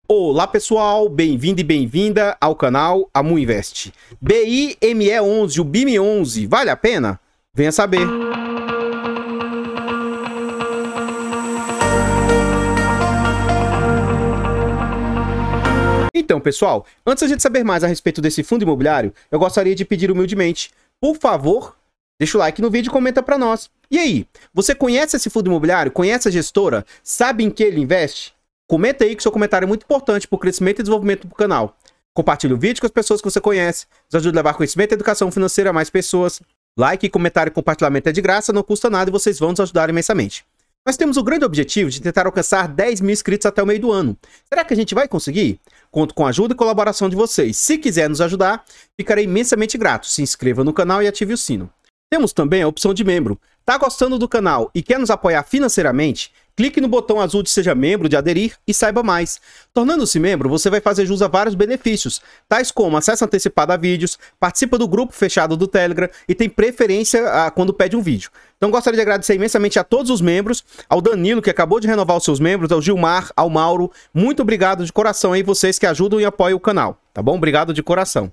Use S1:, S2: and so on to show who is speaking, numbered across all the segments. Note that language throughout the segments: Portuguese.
S1: Olá pessoal, bem-vindo e bem-vinda ao canal Amu Invest. BIME11, o BIME11, vale a pena? Venha saber. Então pessoal, antes de a gente saber mais a respeito desse fundo imobiliário, eu gostaria de pedir humildemente, por favor, deixa o like no vídeo e comenta para nós. E aí, você conhece esse fundo imobiliário? Conhece a gestora? Sabe em que ele investe? Comenta aí que seu comentário é muito importante para o crescimento e desenvolvimento do canal. Compartilhe o vídeo com as pessoas que você conhece. Nos ajude a levar conhecimento e educação financeira a mais pessoas. Like, comentário e compartilhamento é de graça, não custa nada e vocês vão nos ajudar imensamente. Nós temos o grande objetivo de tentar alcançar 10 mil inscritos até o meio do ano. Será que a gente vai conseguir? Conto com a ajuda e colaboração de vocês. Se quiser nos ajudar, ficarei imensamente grato. Se inscreva no canal e ative o sino. Temos também a opção de membro. Tá gostando do canal e quer nos apoiar financeiramente? Clique no botão azul de Seja Membro, de aderir e saiba mais. Tornando-se membro, você vai fazer jus a vários benefícios, tais como acesso antecipado a vídeos, participa do grupo fechado do Telegram e tem preferência quando pede um vídeo. Então gostaria de agradecer imensamente a todos os membros, ao Danilo, que acabou de renovar os seus membros, ao Gilmar, ao Mauro. Muito obrigado de coração aí, vocês que ajudam e apoiam o canal, tá bom? Obrigado de coração.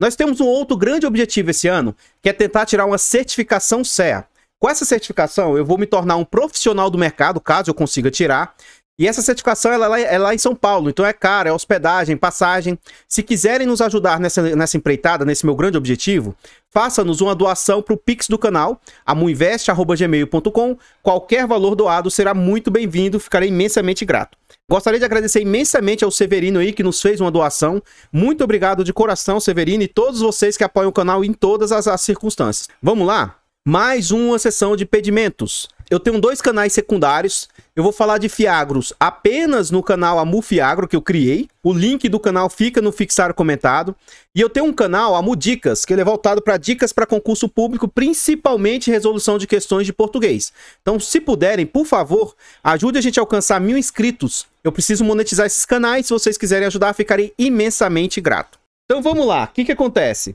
S1: Nós temos um outro grande objetivo esse ano, que é tentar tirar uma certificação CEA. Com essa certificação, eu vou me tornar um profissional do mercado, caso eu consiga tirar. E essa certificação ela é lá em São Paulo, então é cara, é hospedagem, passagem. Se quiserem nos ajudar nessa empreitada, nesse meu grande objetivo, faça-nos uma doação para o Pix do canal, amuinvest@gmail.com. Qualquer valor doado será muito bem-vindo, ficarei imensamente grato. Gostaria de agradecer imensamente ao Severino aí, que nos fez uma doação. Muito obrigado de coração, Severino, e todos vocês que apoiam o canal em todas as circunstâncias. Vamos lá? Mais uma sessão de pedimentos. Eu tenho dois canais secundários. Eu vou falar de Fiagros apenas no canal Amu Fiagro, que eu criei. O link do canal fica no fixar comentado. E eu tenho um canal Amu Dicas, que ele é voltado para dicas para concurso público, principalmente resolução de questões de português. Então, se puderem, por favor, ajude a gente a alcançar 1000 inscritos. Eu preciso monetizar esses canais. Se vocês quiserem ajudar, ficarei imensamente grato. Então, vamos lá. O que acontece?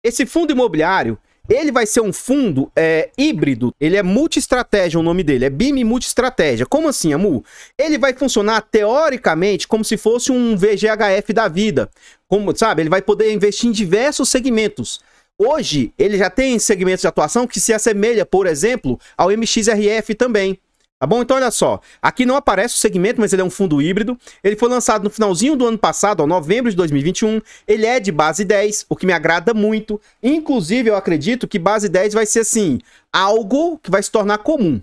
S1: Esse fundo imobiliário, ele vai ser um fundo híbrido, ele é multi-estratégia, o nome dele, é BIME multi-estratégia. Como assim, Amu? Ele vai funcionar teoricamente como se fosse um VGHF da vida. Como, sabe, ele vai poder investir em diversos segmentos. Hoje, ele já tem segmentos de atuação que se assemelha, por exemplo, ao MXRF também. Tá bom? Então, olha só. Aqui não aparece o segmento, mas ele é um fundo híbrido. Ele foi lançado no finalzinho do ano passado, ó, novembro de 2021. Ele é de base 10, o que me agrada muito. Inclusive, eu acredito que base 10 vai ser, assim, algo que vai se tornar comum.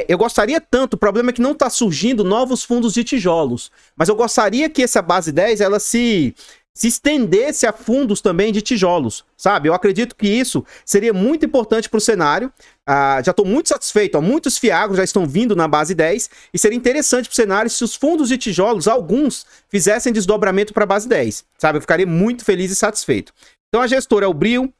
S1: Eu gostaria tanto, o problema é que não está surgindo novos fundos de tijolos. Mas eu gostaria que essa base 10, ela se estendesse a fundos também de tijolos, sabe? Eu acredito que isso seria muito importante para o cenário. Já estou muito satisfeito, ó, muitos fiagros já estão vindo na base 10 e seria interessante para o cenário se os fundos de tijolos, alguns, fizessem desdobramento para a base 10, sabe? Eu ficaria muito feliz e satisfeito. Então a gestora é o Brio,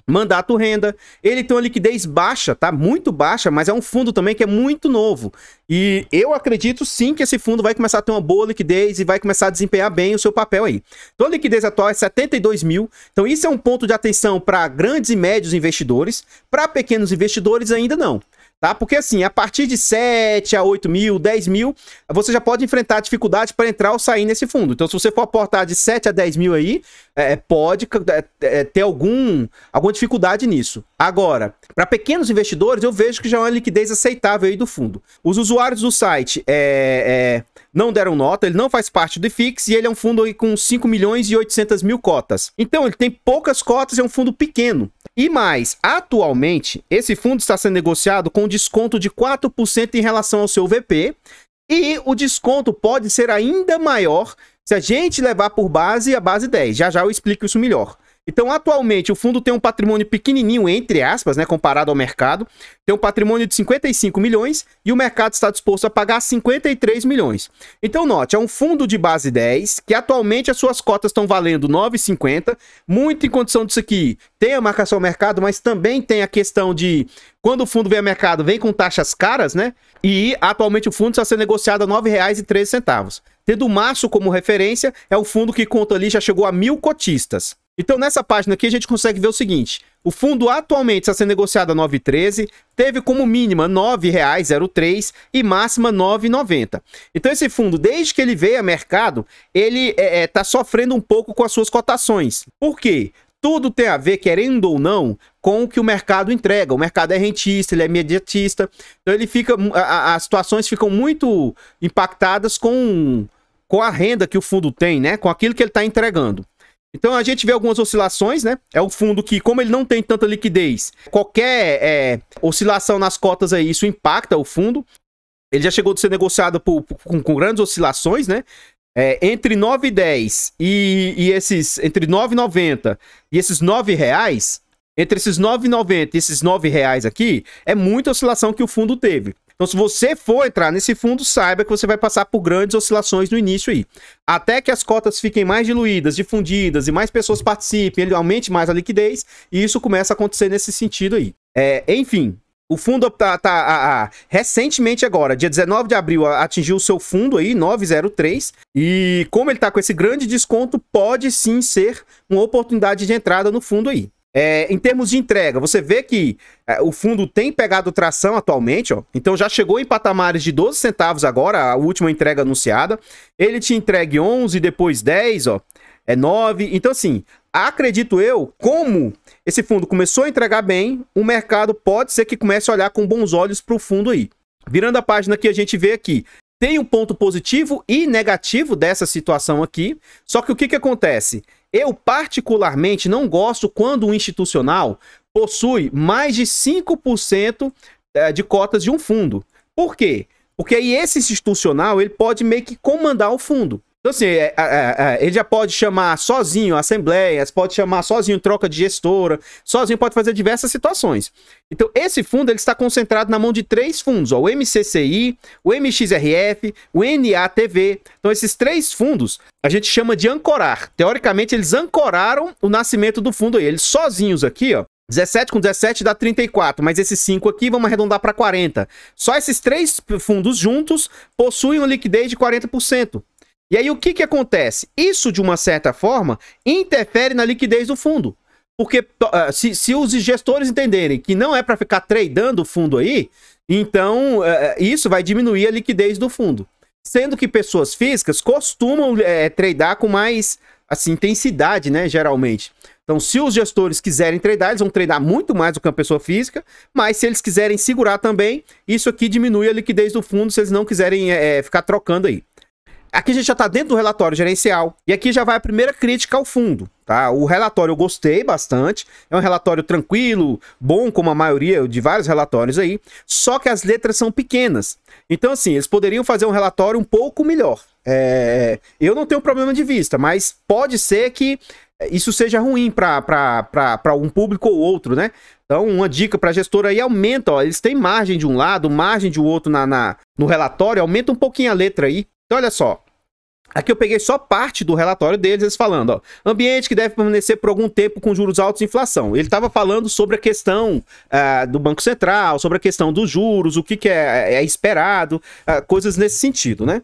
S1: Mandato Renda, ele tem uma liquidez baixa, tá? Muito baixa, mas é um fundo também que é muito novo. E eu acredito sim que esse fundo vai começar a ter uma boa liquidez e vai começar a desempenhar bem o seu papel aí. Então a liquidez atual é 72 mil, então isso é um ponto de atenção para grandes e médios investidores, para pequenos investidores ainda não. Tá? Porque assim, a partir de 7 a 8 mil, 10 mil, você já pode enfrentar dificuldade para entrar ou sair nesse fundo. Então, se você for aportar de 7 a 10 mil aí, pode ter alguma dificuldade nisso. Agora, para pequenos investidores, eu vejo que já é uma liquidez aceitável aí do fundo. Os usuários do site não deram nota, ele não faz parte do IFIX e ele é um fundo aí com 5 milhões e 800 mil cotas. Então, ele tem poucas cotas, é um fundo pequeno. E mais, atualmente, esse fundo está sendo negociado com desconto de 4% em relação ao seu VP. E o desconto pode ser ainda maior se a gente levar por base a base 10. Já já eu explico isso melhor. Então, atualmente, o fundo tem um patrimônio pequenininho, entre aspas, né, comparado ao mercado. Tem um patrimônio de 55 milhões e o mercado está disposto a pagar 53 milhões. Então, note, é um fundo de base 10, que atualmente as suas cotas estão valendo 9,50. Muito em condição disso aqui, tem a marcação ao mercado, mas também tem a questão de, quando o fundo vem ao mercado, vem com taxas caras, né? E atualmente o fundo está sendo negociado a R$ 9,13. Tendo o Março como referência, é o fundo que conta ali, já chegou a 1000 cotistas. Então, nessa página aqui, a gente consegue ver o seguinte. O fundo atualmente está sendo negociado a 9,13, teve como mínima R$ 9,03 e máxima R$ 9,90. Então, esse fundo, desde que ele veio a mercado, ele está sofrendo um pouco com as suas cotações. Por quê? Tudo tem a ver, querendo ou não, com o que o mercado entrega. O mercado é rentista, ele é imediatista. Então, ele fica, as situações ficam muito impactadas com a renda que o fundo tem, né? Com aquilo que ele está entregando. Então, a gente vê algumas oscilações, né? É um fundo que, como ele não tem tanta liquidez, qualquer oscilação nas cotas aí, isso impacta o fundo. Ele já chegou a ser negociado com grandes oscilações, né? Entre 9,10 e esses... Entre 9,90 e esses R$ 9,00, entre esses 9,90 e esses R$ 9,00 aqui, é muita oscilação que o fundo teve. Então, se você for entrar nesse fundo, saiba que você vai passar por grandes oscilações no início aí. Até que as cotas fiquem mais diluídas, difundidas e mais pessoas participem, ele aumente mais a liquidez, e isso começa a acontecer nesse sentido aí. Enfim, o fundo recentemente agora, dia 19 de abril, atingiu o seu fundo aí, 9,03, e como ele está com esse grande desconto, pode sim ser uma oportunidade de entrada no fundo aí. Em termos de entrega, você vê que o fundo tem pegado tração atualmente, ó. Então já chegou em patamares de 12 centavos agora, a última entrega anunciada. Ele te entregue 11, depois 10, ó, 9. Então assim, acredito eu, como esse fundo começou a entregar bem, o mercado pode ser que comece a olhar com bons olhos para o fundo aí. Virando a página aqui, a gente vê aqui, tem um ponto positivo e negativo dessa situação aqui, só que o que acontece? Eu, particularmente, não gosto quando um institucional possui mais de 5% de cotas de um fundo. Por quê? Porque aí esse institucional ele pode meio que comandar o fundo. Então, assim, ele já pode chamar sozinho assembleias, pode chamar sozinho troca de gestora, sozinho pode fazer diversas situações. Então, esse fundo ele está concentrado na mão de 3 fundos, ó, o MCCI, o MXRF, o NATV. Então, esses 3 fundos a gente chama de ancorar. Teoricamente, eles ancoraram o nascimento do fundo aí. Eles sozinhos aqui, ó, 17 com 17 dá 34, mas esses 5 aqui vamos arredondar para 40. Só esses 3 fundos juntos possuem uma liquidez de 40%. E aí o que acontece? Isso, de uma certa forma, interfere na liquidez do fundo. Porque se os gestores entenderem que não é para ficar tradando o fundo aí, então isso vai diminuir a liquidez do fundo. Sendo que pessoas físicas costumam tradar com mais assim, intensidade, né, geralmente. Então, se os gestores quiserem tradar, eles vão tradar muito mais do que uma pessoa física, mas se eles quiserem segurar também, isso aqui diminui a liquidez do fundo se eles não quiserem ficar trocando aí. Aqui a gente já está dentro do relatório gerencial, e aqui já vai a primeira crítica ao fundo, tá? O relatório eu gostei bastante, é um relatório tranquilo, bom como a maioria de vários relatórios aí, só que as letras são pequenas. Então, assim, eles poderiam fazer um relatório um pouco melhor. Eu não tenho problema de vista, mas pode ser que isso seja ruim para um público ou outro, né? Então, uma dica para a gestora aí, aumenta, ó, eles têm margem de um lado, margem de outro no relatório, aumenta um pouquinho a letra aí. Então, olha só. Aqui eu peguei só parte do relatório deles, eles falando, ó, ambiente que deve permanecer por algum tempo com juros altos e inflação. Ele estava falando sobre a questão do Banco Central, sobre a questão dos juros, o que é esperado, coisas nesse sentido, né?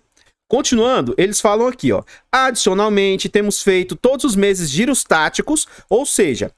S1: Continuando, eles falam aqui, ó, adicionalmente, temos feito todos os meses giros táticos, ou seja,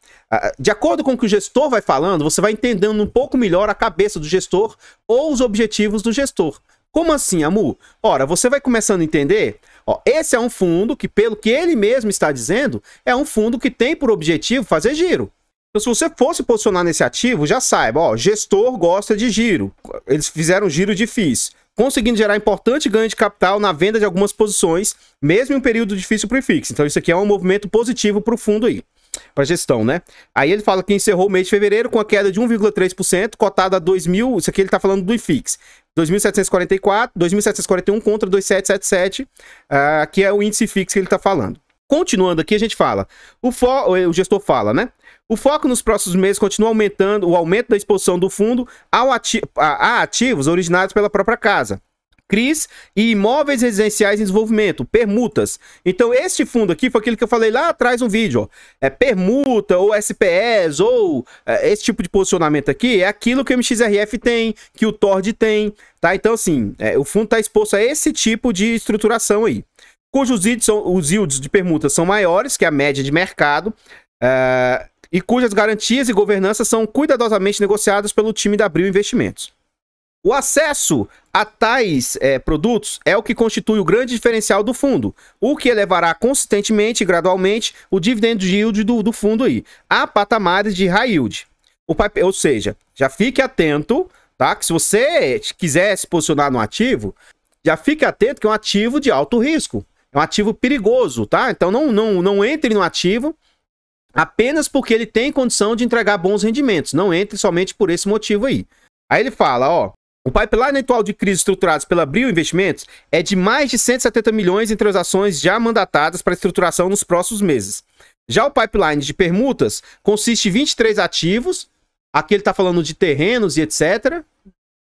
S1: de acordo com o que o gestor vai falando, você vai entendendo um pouco melhor a cabeça do gestor ou os objetivos do gestor. Como assim, Amu? Ora, você vai começando a entender, ó, esse é um fundo que, pelo que ele mesmo está dizendo, é um fundo que tem por objetivo fazer giro. Então, se você fosse posicionar nesse ativo, já saiba, ó, gestor gosta de giro. Eles fizeram giro difícil, conseguindo gerar importante ganho de capital na venda de algumas posições, mesmo em um período difícil para o IFIX. Então, isso aqui é um movimento positivo para o fundo aí, para gestão, né? Aí ele fala que encerrou o mês de fevereiro com a queda de 1,3%, cotada a 2.000, isso aqui ele está falando do IFIX, 2.744, 2.741 contra 2.777, que é o índice FIX que ele está falando. Continuando aqui, a gente fala, o gestor fala, né? O foco nos próximos meses continua aumentando, o aumento da exposição do fundo a ativos originados pela própria casa. CRIs e imóveis residenciais em desenvolvimento, permutas. Então, este fundo aqui foi aquele que eu falei lá atrás no vídeo, ó. Permuta, ou SPS, ou esse tipo de posicionamento aqui, é aquilo que o MXRF tem, que o TORD tem, tá? Então, assim, o fundo está exposto a esse tipo de estruturação aí. Cujos yields de permuta são maiores que a média de mercado, e cujas garantias e governança são cuidadosamente negociadas pelo time da Abril Investimentos. O acesso a tais produtos é o que constitui o grande diferencial do fundo, o que elevará consistentemente e gradualmente o dividend yield do fundo aí, a patamares de high yield. Ou seja, já fique atento, tá? Que se você quiser se posicionar no ativo, já fique atento que é um ativo de alto risco, é um ativo perigoso, tá? Então não entre no ativo apenas porque ele tem condição de entregar bons rendimentos, não entre somente por esse motivo aí. Aí ele fala, ó, o pipeline atual de crises estruturados pela Abril Investimentos é de mais de 170 milhões em transações já mandatadas para estruturação nos próximos meses. Já o pipeline de permutas consiste em 23 ativos, aqui ele está falando de terrenos e etc.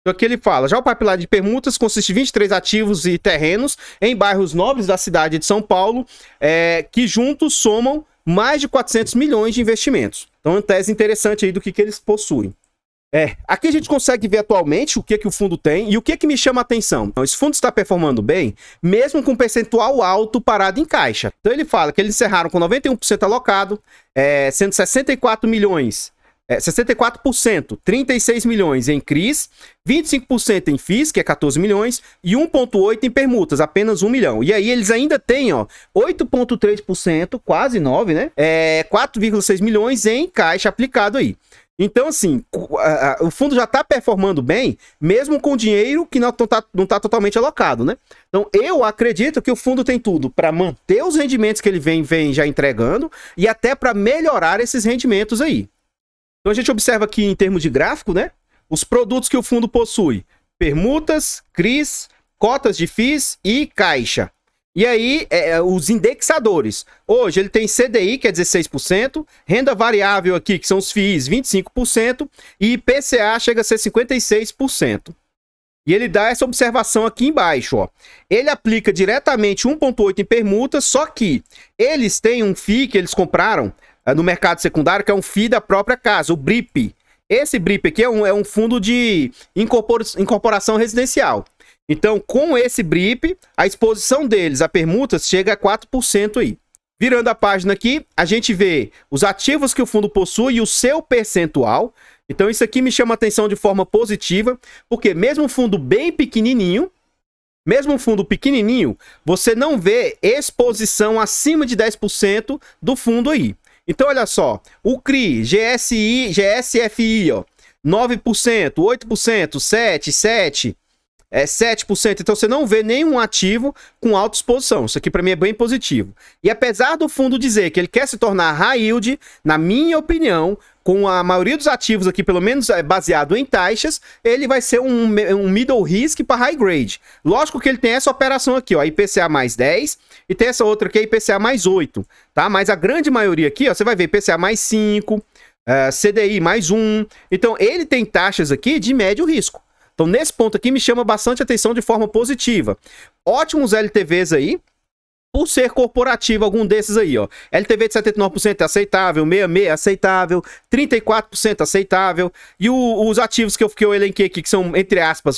S1: Então aqui ele fala, já o pipeline de permutas consiste em 23 ativos e terrenos em bairros nobres da cidade de São Paulo, que juntos somam mais de 400 milhões de investimentos. Então é uma tese interessante aí do que eles possuem. Aqui a gente consegue ver atualmente o que o fundo tem e o que me chama a atenção. Então, esse fundo está performando bem, mesmo com um percentual alto parado em caixa. Então ele fala que eles encerraram com 91% alocado, sendo 64 milhões, 64%, 36 milhões em CRIs, 25% em FIIs, que é 14 milhões, e 1,8% em permutas, apenas 1 milhão. E aí eles ainda têm, ó, 8,3%, quase 9%, né? 4,6 milhões em caixa aplicado aí. Então, assim, o fundo já está performando bem, mesmo com dinheiro que não tá totalmente alocado, né? Então, eu acredito que o fundo tem tudo para manter os rendimentos que ele vem já entregando e até para melhorar esses rendimentos aí. Então, a gente observa aqui em termos de gráfico, né? Os produtos que o fundo possui: permutas, CRIs, cotas de FIIs e caixa. E aí, os indexadores. Hoje ele tem CDI, que é 16%, renda variável aqui, que são os FIIs, 25%, e IPCA chega a ser 56%. E ele dá essa observação aqui embaixo, ó. Ele aplica diretamente 1,8% em permutas, só que eles têm um FII que eles compraram no mercado secundário, que é um FII da própria casa, o BRIP. Esse BRIP aqui é um fundo de incorporação residencial. Então, com esse BRIP, a exposição deles a permutas chega a 4% aí. Virando a página aqui, a gente vê os ativos que o fundo possui e o seu percentual. Então, isso aqui me chama a atenção de forma positiva, porque mesmo um fundo bem pequenininho, você não vê exposição acima de 10% do fundo aí. Então, olha só, o CRI, GSFI, ó, 9%, 8%, 7%, 7%, então você não vê nenhum ativo com alta exposição. Isso aqui para mim é bem positivo. E apesar do fundo dizer que ele quer se tornar high yield, na minha opinião, com a maioria dos ativos aqui, pelo menos baseado em taxas, ele vai ser um middle risk para high grade. Lógico que ele tem essa operação aqui, ó, IPCA mais 10, e tem essa outra aqui, IPCA mais 8, tá? Mas a grande maioria aqui, ó, você vai ver IPCA mais 5, CDI mais 1. Então ele tem taxas aqui de médio risco. Então, nesse ponto aqui, me chama bastante atenção de forma positiva. Ótimos LTVs aí, por ser corporativo, algum desses aí, ó. LTV de 79% é aceitável, 66% é aceitável, 34% aceitável. E os ativos que eu elenquei aqui, que são, entre aspas,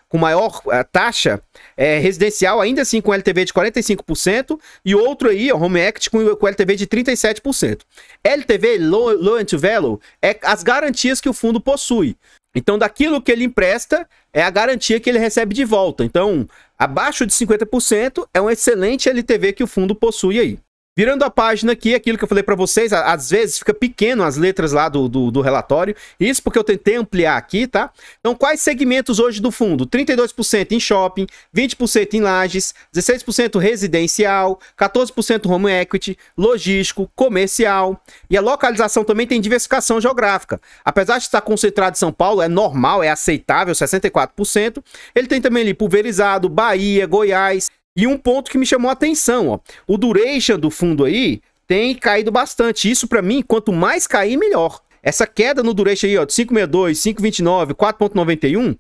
S1: com maior taxa, residencial, ainda assim com LTV de 45%, e outro aí, ó, Home Equity, com LTV de 37%. LTV, Loan to Value, é as garantias que o fundo possui. Então, daquilo que ele empresta, é a garantia que ele recebe de volta. Então, abaixo de 50% é um excelente LTV que o fundo possui aí. Virando a página aqui, aquilo que eu falei para vocês, às vezes fica pequeno as letras lá do relatório. Isso porque eu tentei ampliar aqui, tá? Então, quais segmentos hoje do fundo? 32% em shopping, 20% em lajes, 16% residencial, 14% home equity, logístico, comercial. E a localização também tem diversificação geográfica. Apesar de estar concentrado em São Paulo, é normal, é aceitável, 64%. Ele tem também ali pulverizado, Bahia, Goiás. E um ponto que me chamou a atenção, ó, o duration do fundo aí tem caído bastante. Isso para mim, quanto mais cair, melhor. Essa queda no duration aí, ó, de 5,62, 5,29, 4,91,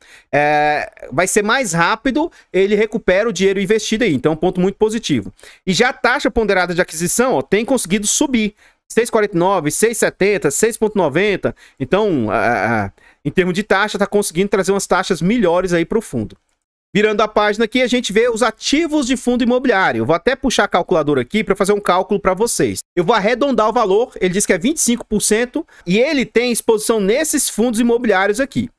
S1: vai ser mais rápido, ele recupera o dinheiro investido aí. Então, é um ponto muito positivo. E já a taxa ponderada de aquisição, ó, tem conseguido subir. 6,49, 6,70, 6,90. Então, em termos de taxa, tá conseguindo trazer umas taxas melhores aí para o fundo. Virando a página aqui, a gente vê os ativos de fundo imobiliário. Eu vou até puxar a calculadora aqui para fazer um cálculo para vocês. Eu vou arredondar o valor, ele diz que é 25%, e ele tem exposição nesses fundos imobiliários aqui.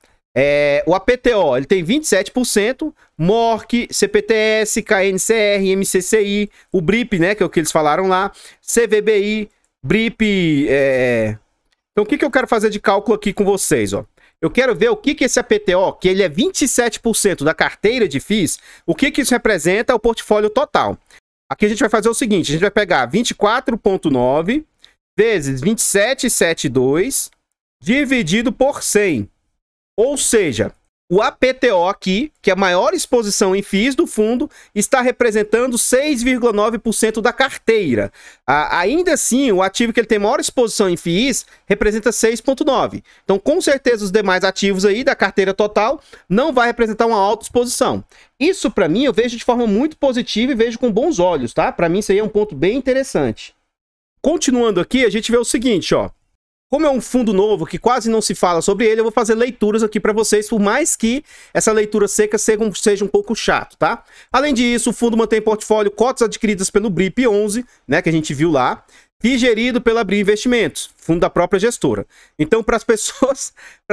S1: O APTO, ele tem 27%, MORC, CPTS, KNCR, MCCI, o BRIP, né, que é o que eles falaram lá, CVBI, BRIP... Então, o que eu quero fazer de cálculo aqui com vocês, ó? Eu quero ver o que esse APTO, que ele é 27% da carteira de FIIs, o que isso representa ao portfólio total. Aqui a gente vai fazer o seguinte, a gente vai pegar 24,9 vezes 27,72 dividido por 100. Ou seja, o APTO aqui, que é a maior exposição em FIIs do fundo, está representando 6,9% da carteira. Ainda assim, o ativo que ele tem maior exposição em FIIs representa 6,9%. Então, com certeza, os demais ativos aí da carteira total não vai representar uma alta exposição. Isso, para mim, eu vejo de forma muito positiva e vejo com bons olhos, tá? Para mim, isso aí é um ponto bem interessante. Continuando aqui, a gente vê o seguinte, ó. Como é um fundo novo que quase não se fala sobre ele, eu vou fazer leituras aqui para vocês, por mais que essa leitura seca seja um pouco chato, tá? Além disso, o fundo mantém portfólio cotas adquiridas pelo BRIP 11, né, que a gente viu lá, e gerido pela BRI Investimentos, fundo da própria gestora. Então, para as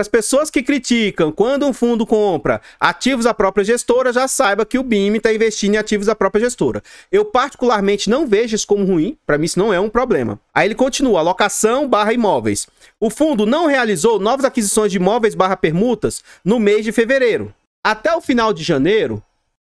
S1: pessoas que criticam quando um fundo compra ativos da própria gestora, já saiba que o BIM está investindo em ativos da própria gestora. Eu particularmente não vejo isso como ruim, para mim isso não é um problema. Aí ele continua, alocação / imóveis. O fundo não realizou novas aquisições de imóveis / permutas no mês de fevereiro. Até o final de janeiro,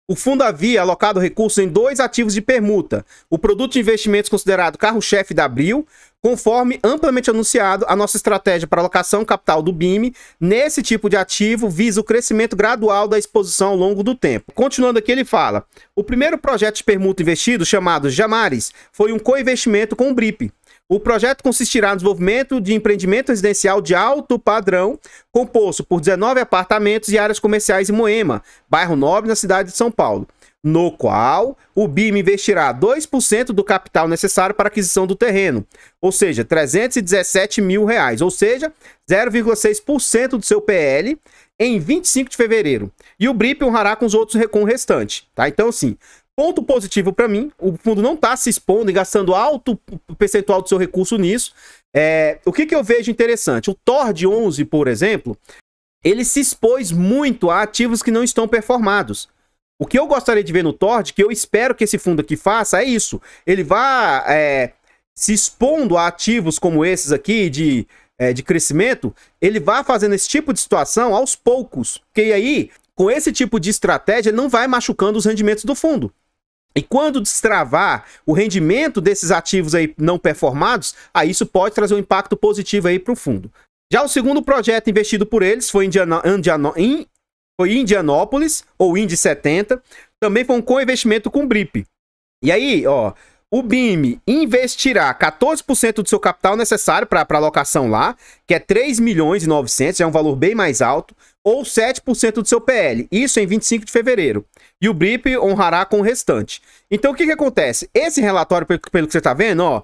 S1: o fundo havia alocado recursos em 2 ativos de permuta, o produto de investimentos considerado carro-chefe da Abril, conforme amplamente anunciado, a nossa estratégia para alocação capital do BIM nesse tipo de ativo visa o crescimento gradual da exposição ao longo do tempo. Continuando aqui, ele fala, o primeiro projeto de permuta investido, chamado Jamares, foi um co-investimento com o BRIP. O projeto consistirá no desenvolvimento de empreendimento residencial de alto padrão, composto por 19 apartamentos e áreas comerciais em Moema, bairro Nobre, na cidade de São Paulo, no qual o BIM investirá 2% do capital necessário para a aquisição do terreno, ou seja, R$ 317 mil, ou seja, 0,6% do seu PL, em 25 de fevereiro. E o BRIP honrará com o restante, tá? Então, assim... Ponto positivo para mim, o fundo não está se expondo e gastando alto percentual do seu recurso nisso. O que eu vejo interessante? O TORD 11, por exemplo, ele se expôs muito a ativos que não estão performados. O que eu gostaria de ver no TORD, que eu espero que esse fundo aqui faça, é isso. Ele vai se expondo a ativos como esses aqui, de crescimento, ele vai fazendo esse tipo de situação aos poucos. Porque aí, com esse tipo de estratégia, ele não vai machucando os rendimentos do fundo. E quando destravar o rendimento desses ativos aí não performados, aí isso pode trazer um impacto positivo aí para o fundo. Já o segundo projeto investido por eles foi Indianópolis, ou Indy 70, também foi um co-investimento com o BRIP. E aí, ó, o BIM investirá 14% do seu capital necessário para alocação lá, que é 3.900.000, é um valor bem mais alto, ou 7% do seu PL, isso em 25 de fevereiro. E o BRIP honrará com o restante. Então, o que acontece? Esse relatório, pelo que você está vendo, ó,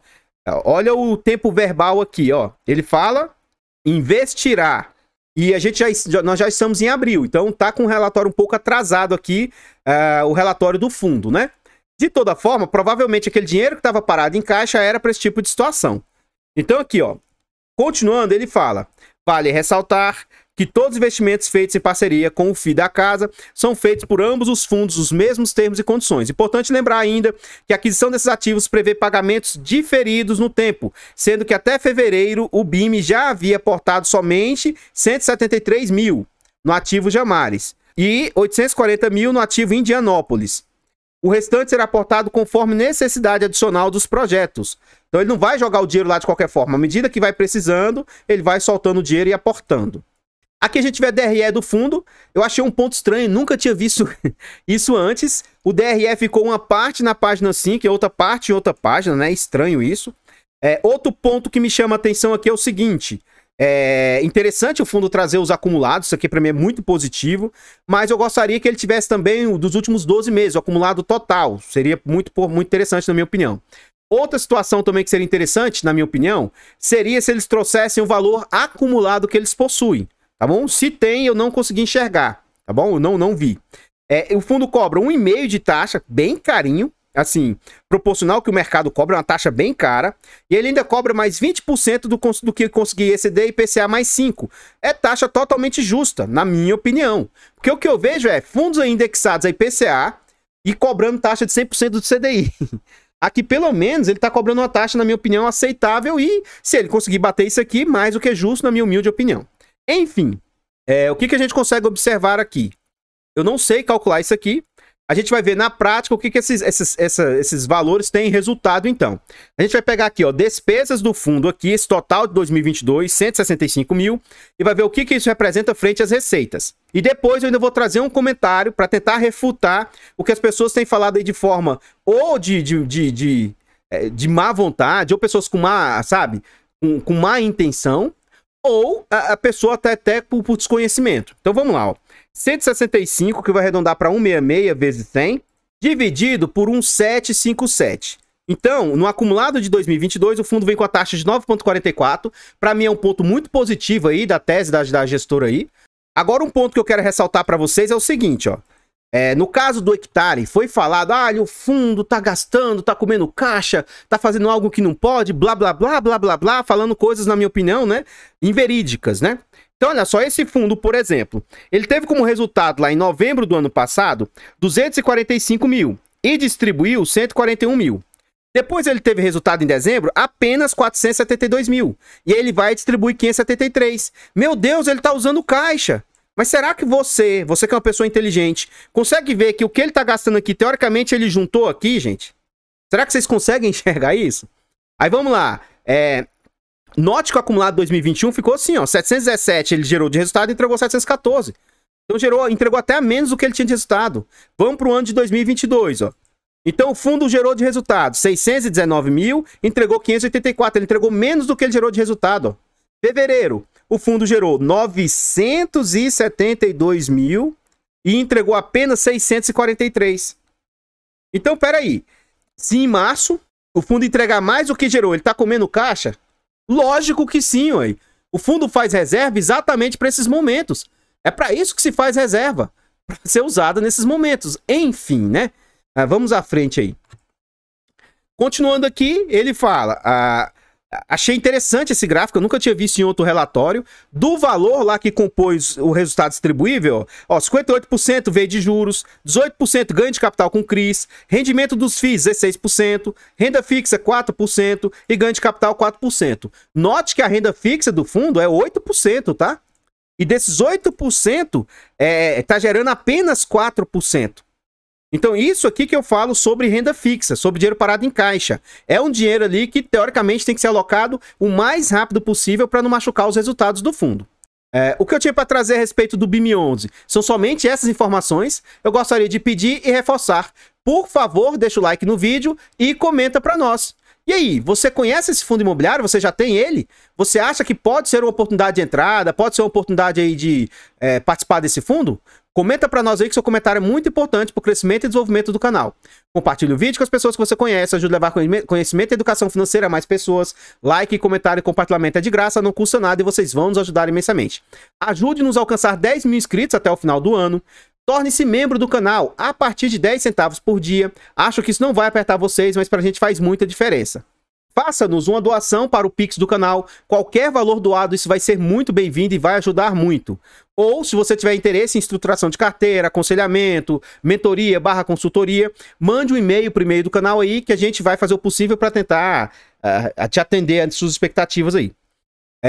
S1: olha o tempo verbal aqui, ó. Ele fala, investirá. E nós já estamos em abril, então tá com um relatório um pouco atrasado aqui, o relatório do fundo, né? De toda forma, provavelmente aquele dinheiro que estava parado em caixa era para esse tipo de situação. Então aqui, ó, continuando, ele fala, vale ressaltar que todos os investimentos feitos em parceria com o FII da casa são feitos por ambos os fundos os mesmos termos e condições. Importante lembrar ainda que a aquisição desses ativos prevê pagamentos diferidos no tempo, sendo que até fevereiro o BIM já havia aportado somente 173 mil no ativo Jamares e 840 mil no ativo Indianópolis. O restante será aportado conforme necessidade adicional dos projetos. Então ele não vai jogar o dinheiro lá de qualquer forma. À medida que vai precisando, ele vai soltando o dinheiro e aportando. Aqui a gente vê a DRE do fundo. Eu achei um ponto estranho, nunca tinha visto isso antes. O DRE ficou uma parte na página 5 e outra parte em outra página, né? Estranho isso. Outro ponto que me chama a atenção aqui é o seguinte. É interessante o fundo trazer os acumulados, isso aqui para mim é muito positivo, mas eu gostaria que ele tivesse também o dos últimos 12 meses, o acumulado total. Seria muito interessante na minha opinião. Outra situação também que seria interessante, na minha opinião, seria se eles trouxessem o valor acumulado que eles possuem. Tá bom? Se tem, eu não consegui enxergar, tá bom? Eu não vi. O fundo cobra 1,5% de taxa, bem carinho, assim, proporcional que o mercado cobra, uma taxa bem cara, e ele ainda cobra mais 20% do que conseguir exceder IPCA mais 5%. É taxa totalmente justa, na minha opinião. Porque o que eu vejo é fundos indexados a IPCA e cobrando taxa de 100% do CDI. Aqui, pelo menos, ele está cobrando uma taxa, na minha opinião, aceitável e, se ele conseguir bater isso aqui, mais do que justo, na minha humilde opinião. Enfim, o que a gente consegue observar aqui? Eu não sei calcular isso aqui. A gente vai ver na prática o que esses valores têm resultado, então. A gente vai pegar aqui, ó, despesas do fundo aqui, esse total de 2022, 165 mil, e vai ver o que isso representa frente às receitas. E depois eu ainda vou trazer um comentário para tentar refutar o que as pessoas têm falado aí de forma ou de má vontade, ou pessoas com má, sabe, com má intenção, ou a pessoa até por desconhecimento. Então vamos lá, ó. 165, que vai arredondar para 166 vezes 100, dividido por 1,757. Então, no acumulado de 2022, o fundo vem com a taxa de 9,44. Para mim é um ponto muito positivo aí da tese da gestora aí. Agora, um ponto que eu quero ressaltar para vocês é o seguinte, ó. No caso do hectare, foi falado, o fundo tá gastando, tá comendo caixa, tá fazendo algo que não pode, blá, blá, blá, blá, blá, blá, falando coisas, na minha opinião, né, inverídicas, né? Então, olha só, esse fundo, por exemplo, ele teve como resultado lá em novembro do ano passado 245 mil e distribuiu 141 mil. Depois ele teve resultado em dezembro apenas 472 mil e aí ele vai distribuir 573. Meu Deus, ele tá usando caixa. Mas será que você que é uma pessoa inteligente, consegue ver que o que ele tá gastando aqui, teoricamente, ele juntou aqui, gente? Será que vocês conseguem enxergar isso? Aí vamos lá. Note que o acumulado 2021 ficou assim, ó. 717 ele gerou de resultado e entregou 714. Então entregou até a menos do que ele tinha de resultado. Vamos para o ano de 2022, ó. Então o fundo gerou de resultado 619 mil, entregou 584. Ele entregou menos do que ele gerou de resultado, ó. Fevereiro, o fundo gerou 972 mil e entregou apenas 643. Então, peraí. Se em março o fundo entregar mais do que gerou, ele tá comendo caixa? Lógico que sim, ué. O fundo faz reserva exatamente para esses momentos. É para isso que se faz reserva, para ser usada nesses momentos. Enfim, né? Vamos à frente aí. Continuando aqui, ele fala... Achei interessante esse gráfico, eu nunca tinha visto em outro relatório, do valor lá que compôs o resultado distribuível, ó, 58% veio de juros, 18% ganho de capital com CRIs, rendimento dos FIIs 16%, renda fixa 4% e ganho de capital 4%. Note que a renda fixa do fundo é 8%, tá? E desses 8%, tá gerando apenas 4%. Então, isso aqui que eu falo sobre renda fixa, sobre dinheiro parado em caixa. É um dinheiro ali que, teoricamente, tem que ser alocado o mais rápido possível para não machucar os resultados do fundo. O que eu tinha para trazer a respeito do BIM11 são somente essas informações. Eu gostaria de pedir e reforçar. Por favor, deixa o like no vídeo e comenta para nós. E aí, você conhece esse fundo imobiliário? Você já tem ele? Você acha que pode ser uma oportunidade de entrada? Pode ser uma oportunidade aí de participar desse fundo? Comenta pra nós aí que seu comentário é muito importante pro crescimento e desenvolvimento do canal. Compartilhe o vídeo com as pessoas que você conhece, ajude a levar conhecimento e educação financeira a mais pessoas. Like, comentário e compartilhamento é de graça, não custa nada e vocês vão nos ajudar imensamente. Ajude-nos a alcançar 10 mil inscritos até o final do ano. Torne-se membro do canal a partir de 10 centavos por dia. Acho que isso não vai apertar vocês, mas pra gente faz muita diferença. Faça-nos uma doação para o Pix do canal. Qualquer valor doado, isso vai ser muito bem-vindo e vai ajudar muito. Ou, se você tiver interesse em estruturação de carteira, aconselhamento, mentoria, consultoria, mande um e-mail para o e-mail do canal aí que a gente vai fazer o possível para tentar te atender às suas expectativas aí.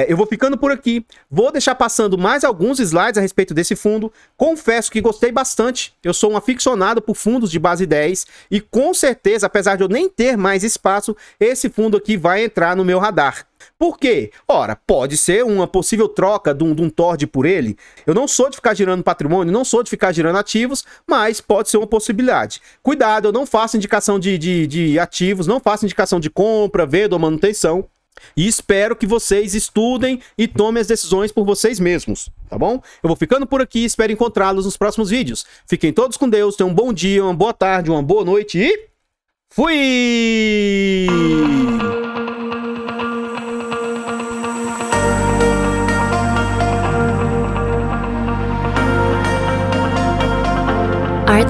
S1: Eu vou ficando por aqui, vou deixar passando mais alguns slides a respeito desse fundo. Confesso que gostei bastante, eu sou um aficionado por fundos de base 10 e com certeza, apesar de eu nem ter mais espaço, esse fundo aqui vai entrar no meu radar. Por quê? Ora, pode ser uma possível troca de um TORD por ele. Eu não sou de ficar girando patrimônio, não sou de ficar girando ativos, mas pode ser uma possibilidade. Cuidado, eu não faço indicação de ativos, não faço indicação de compra, venda ou manutenção. E espero que vocês estudem e tomem as decisões por vocês mesmos, tá bom? Eu vou ficando por aqui, espero encontrá-los nos próximos vídeos. Fiquem todos com Deus, tenham um bom dia, uma boa tarde, uma boa noite e... fui!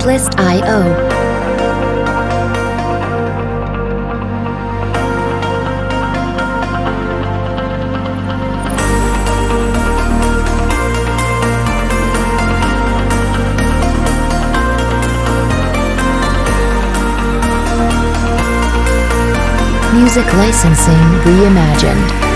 S2: Simplist.io. Music licensing reimagined.